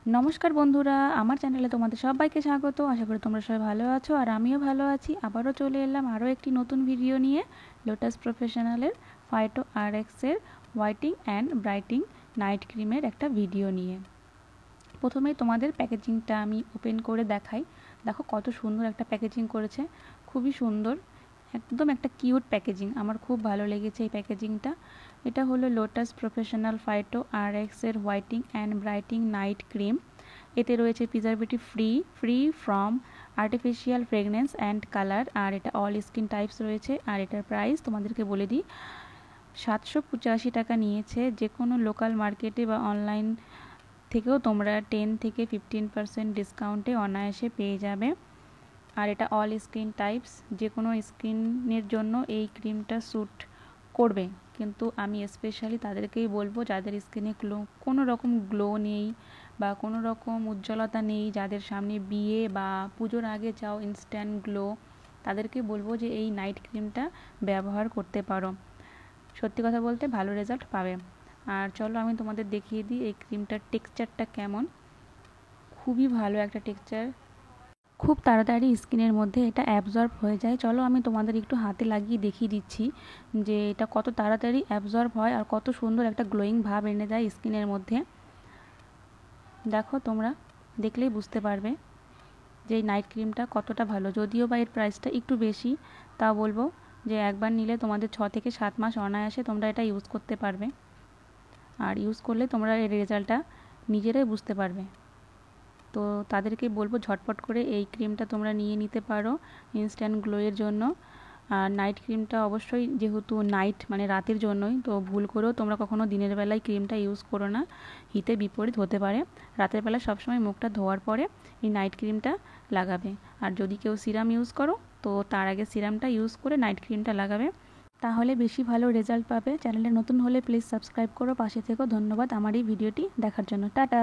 নমস্কার বন্ধুরা, আমার চ্যানেলে তোমাদের সবাইকে স্বাগত। আশা করি তোমরা সবাই ভালো আছো আর আমিও ভালো আছি। আবারও চলে এলাম আরও একটি নতুন ভিডিও নিয়ে লোটাস প্রফেশনালের ফাইটো আরএক্সের হোয়াইটিং অ্যান্ড ব্রাইটিং নাইট ক্রিমের একটা ভিডিও নিয়ে। প্রথমেই তোমাদের প্যাকেজিংটা আমি ওপেন করে দেখাই। দেখো কত সুন্দর একটা প্যাকেজিং করেছে, খুবই সুন্দর, একদম একটা কিউট প্যাকেজিং। আমার খুব ভালো লেগেছে এই প্যাকেজিংটা। এটা হলো লোটাস প্রফেশনাল ফাইটো আরএক্সের whitening and brightening night cream. এতে রয়েছে preservative free from artificial fragrance and colour, আর এটা অল স্কিন টাইপস রয়েছে। আর এটার প্রাইস তোমাদেরকে বলে দিই, 785 টাকা নিয়েছে। যে কোনো লোকাল মার্কেটে বা অনলাইন থেকেও তোমরা 10 থেকে 15% ডিসকাউন্টে অনায়াসে পেয়ে যাবে। আর এটা অল স্কিন টাইপস, যে কোনো স্কিনের জন্য এই ক্রিমটা স্যুট করবে। কিন্তু আমি স্পেশালি তাদেরকেই বলবো যাদের স্কিনে কোনো রকম গ্লো নেই বা কোনো রকম উজ্জ্বলতা নেই, যাদের সামনে বিয়ে বা পুজোর আগে চাও ইনস্ট্যান্ট গ্লো, তাদেরকে বলবো যে এই নাইট ক্রিমটা ব্যবহার করতে পারো। সত্যি কথা বলতে ভালো রেজাল্ট পাবে। আর চলো আমি তোমাদের দেখিয়ে দিই এই ক্রিমটার টেক্সচারটা কেমন। খুবই ভালো একটা টেক্সচার, খুব তাড়াতাড়ি স্কিনের মধ্যে এটা অ্যাবজর্ব হয়ে যায়। চলো আমি তোমাদের একটু হাতে লাগিয়ে দেখিয়ে দিচ্ছি যে এটা কত তাড়াতাড়ি অ্যাবজর্ব হয় আর কত সুন্দর একটা গ্লোয়িং ভাব এনে দেয় স্কিনের মধ্যে। দেখো, তোমরা দেখলেই বুঝতে পারবে যে এই নাইট ক্রিমটা কতটা ভালো। যদিও বা এর প্রাইসটা একটু বেশি, তা বলবো যে একবার নিলে তোমাদের 6 থেকে 7 মাস অনায়াসে তোমরা এটা ইউজ করতে পারবে। আর ইউজ করলে তোমরা এর রেজাল্টটা নিজেরাই বুঝতে পারবে। তো তাদেরকে বলবো ঝটপট করে এই ক্রিমটা তোমরা নিয়ে নিতে পারো ইনস্ট্যান্ট গ্লোয়ের জন্য। আর নাইট ক্রিমটা অবশ্যই, যেহেতু নাইট মানে রাতের জন্যই, তো ভুল করেও তোমরা কখনো দিনের বেলায় ক্রিমটা ইউজ করো না, হিতে বিপরীত হতে পারে। রাতের বেলা সবসময় মুখটা ধোয়ার পরে এই নাইট ক্রিমটা লাগাবে। আর যদি কেউ সিরাম ইউজ করো তো তার আগে সিরামটা ইউজ করে নাইট ক্রিমটা লাগাবে, তাহলে বেশি ভালো রেজাল্ট পাবে। চ্যানেলে নতুন হলে প্লিজ সাবস্ক্রাইব করো, পাশে থেকো। ধন্যবাদ আমার এই ভিডিওটি দেখার জন্য। টাটা।